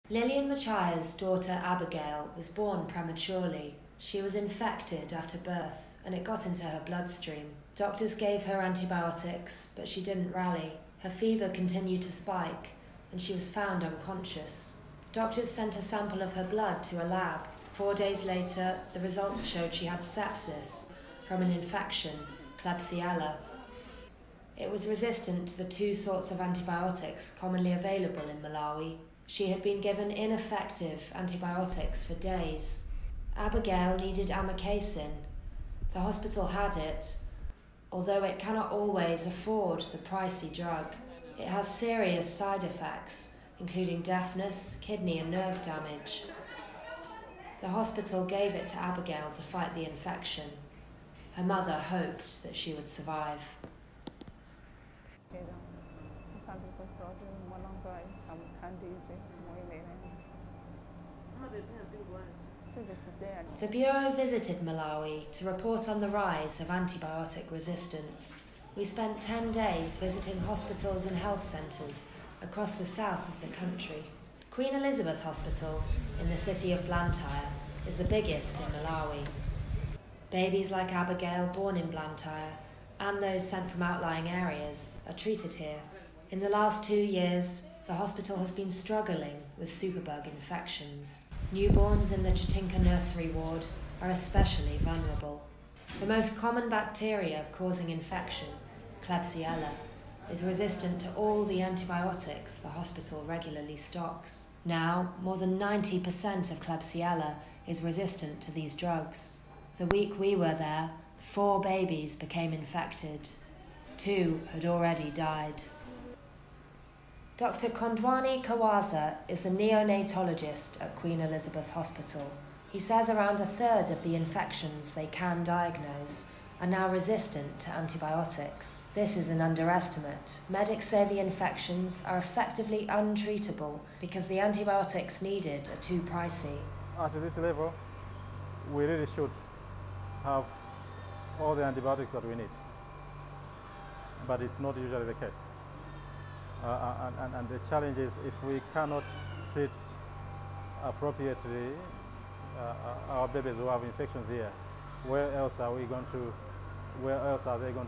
Lillian Machia's daughter Abigail was born prematurely. She was infected after birth and it got into her bloodstream. Doctors gave her antibiotics, but she didn't rally. Her fever continued to spike and she was found unconscious. Doctors sent a sample of her blood to a lab. 4 days later, the results showed she had sepsis from an infection, Klebsiella. It was resistant to the 2 sorts of antibiotics commonly available in Malawi. She had been given ineffective antibiotics for days. Abigail needed amikacin. The hospital had it, although it cannot always afford the pricey drug. It has serious side effects, including deafness, kidney and nerve damage. The hospital gave it to Abigail to fight the infection. Her mother hoped that she would survive. The Bureau visited Malawi to report on the rise of antibiotic resistance. We spent 10 days visiting hospitals and health centres across the south of the country. Queen Elizabeth Hospital in the city of Blantyre is the biggest in Malawi. Babies like Abigail born in Blantyre and those sent from outlying areas are treated here. In the last 2 years, the hospital has been struggling with superbug infections. Newborns in the Chitinka nursery ward are especially vulnerable. The most common bacteria causing infection, Klebsiella, is resistant to all the antibiotics the hospital regularly stocks. Now, more than 90% of Klebsiella is resistant to these drugs. The week we were there, 4 babies became infected. 2 had already died. Dr. Kondwani Kawaza is the neonatologist at Queen Elizabeth Hospital. He says around 1/3 of the infections they can diagnose are now resistant to antibiotics. This is an underestimate. Medics say the infections are effectively untreatable because the antibiotics needed are too pricey. At this level, we really should have all the antibiotics that we need, but it's not usually the case. And the challenge is if we cannot treat appropriately our babies who have infections here, where else are they going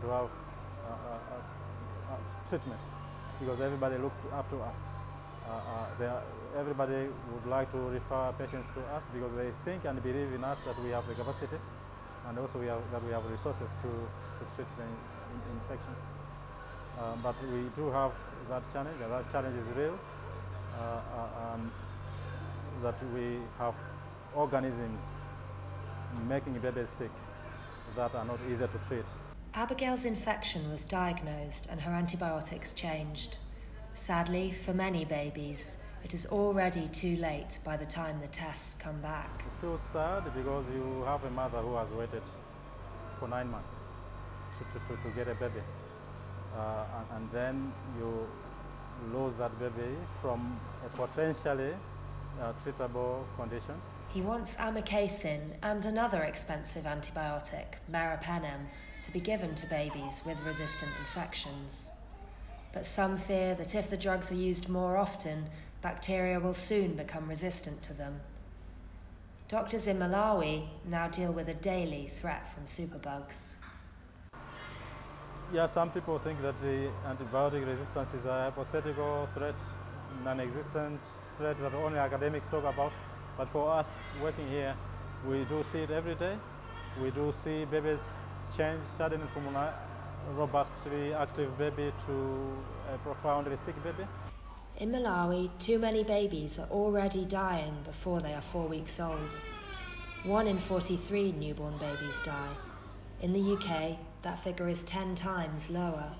to have treatment? Because everybody looks up to us. Everybody would like to refer patients to us because they think and believe in us that we have the capacity and also that we have resources to treat the infections. But we do have that challenge, and that challenge is real, that we have organisms making babies sick that are not easy to treat. Abigail's infection was diagnosed and her antibiotics changed. Sadly, for many babies, it is already too late by the time the tests come back. It feels sad because you have a mother who has waited for 9 months to get a baby. And then you lose that baby from a potentially treatable condition. He wants amikacin and another expensive antibiotic, meropenem, to be given to babies with resistant infections. But some fear that if the drugs are used more often, bacteria will soon become resistant to them. Doctors in Malawi now deal with a daily threat from superbugs. Yeah, some people think that the antibiotic resistance is a hypothetical threat, non-existent threat that only academics talk about. But for us working here, we do see it every day. We do see babies change suddenly from a robustly active baby to a profoundly sick baby. In Malawi, too many babies are already dying before they are 4 weeks old. 1 in 43 newborn babies die. In the UK, that figure is 10 times lower.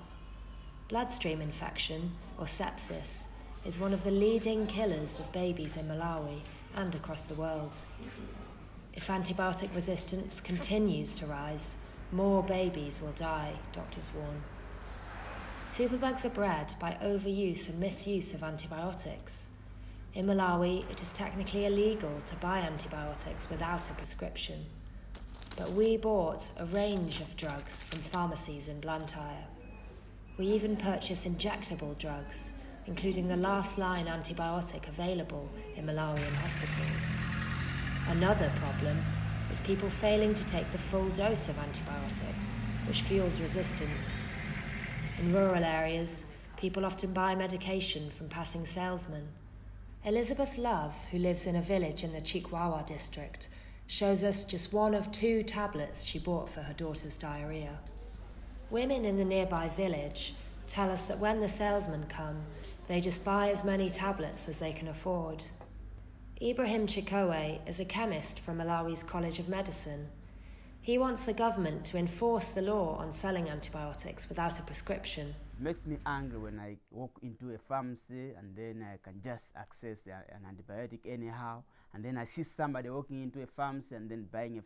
Bloodstream infection, or sepsis, is one of the leading killers of babies in Malawi and across the world. If antibiotic resistance continues to rise, more babies will die, doctors warn. Superbugs are bred by overuse and misuse of antibiotics. In Malawi, it is technically illegal to buy antibiotics without a prescription. But we bought a range of drugs from pharmacies in Blantyre. We even purchase injectable drugs, including the last-line antibiotic available in Malawian hospitals. Another problem is people failing to take the full dose of antibiotics, which fuels resistance. In rural areas, people often buy medication from passing salesmen. Elizabeth Love, who lives in a village in the Chikwawa district, shows us just one of 2 tablets she bought for her daughter's diarrhea. Women in the nearby village tell us that when the salesmen come, they just buy as many tablets as they can afford. Ibrahim Chikowe is a chemist from Malawi's College of Medicine. He wants the government to enforce the law on selling antibiotics without a prescription. It makes me angry when I walk into a pharmacy and then I can just access an antibiotic anyhow, and then I see somebody walking into a pharmacy and then buying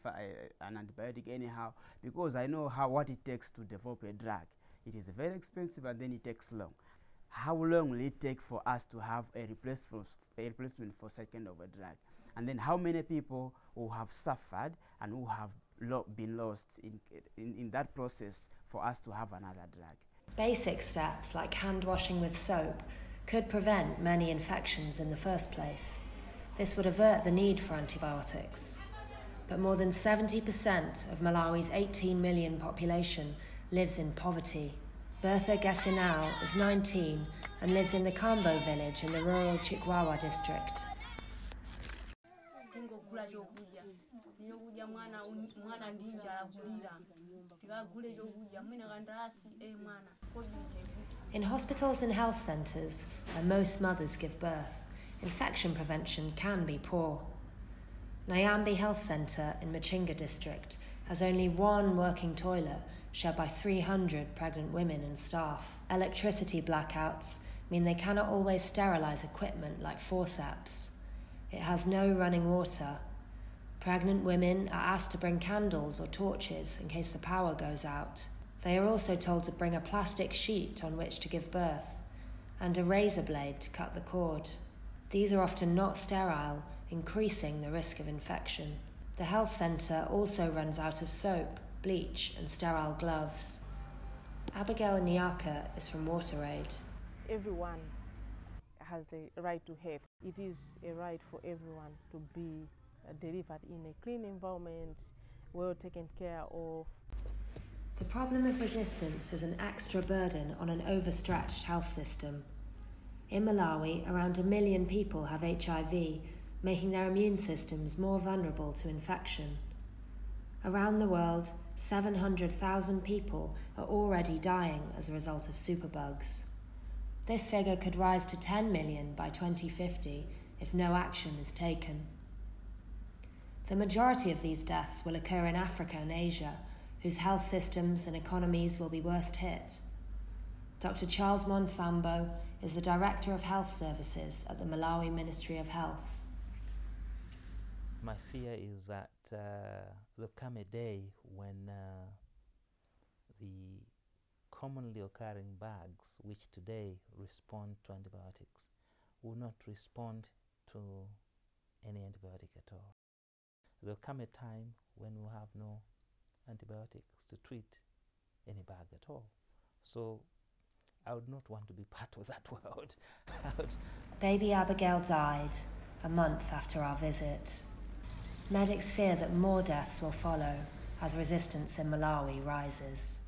an antibiotic anyhow, because I know what it takes to develop a drug. It is very expensive and then it takes long. How long will it take for us to have a replacement for such kind of a drug? And then how many people who have suffered and who have been lost in that process for us to have another drug? Basic steps like hand washing with soap could prevent many infections in the first place. This would avert the need for antibiotics. But more than 70% of Malawi's 18 million population lives in poverty. Bertha Gessinau is 19 and lives in the Kambo village in the rural Chikwawa district. In hospitals and health centres, where most mothers give birth, infection prevention can be poor. Nyambi Health Centre in Machinga district has only one working toilet shared by 300 pregnant women and staff. Electricity blackouts mean they cannot always sterilise equipment like forceps. It has no running water. Pregnant women are asked to bring candles or torches in case the power goes out. They are also told to bring a plastic sheet on which to give birth and a razor blade to cut the cord. These are often not sterile, increasing the risk of infection. The health centre also runs out of soap, bleach and sterile gloves. Abigail Nyaka is from WaterAid. Everyone has a right to health. It is a right for everyone to be delivered in a clean environment, well taken care of. The problem of resistance is an extra burden on an overstretched health system. In Malawi, around 1 million people have HIV, making their immune systems more vulnerable to infection. Around the world, 700,000 people are already dying as a result of superbugs. This figure could rise to 10 million by 2050 if no action is taken. The majority of these deaths will occur in Africa and Asia, whose health systems and economies will be worst hit. Dr. Charles Monsambo is the Director of Health Services at the Malawi Ministry of Health. My fear is that there'll come a day when the commonly occurring bugs, which today respond to antibiotics, will not respond to any antibiotic at all. There'll come a time when we'll have no antibiotics to treat any bug at all. So I would not want to be part of that world. Baby Abigail died a month after our visit. Medics fear that more deaths will follow as resistance in Malawi rises.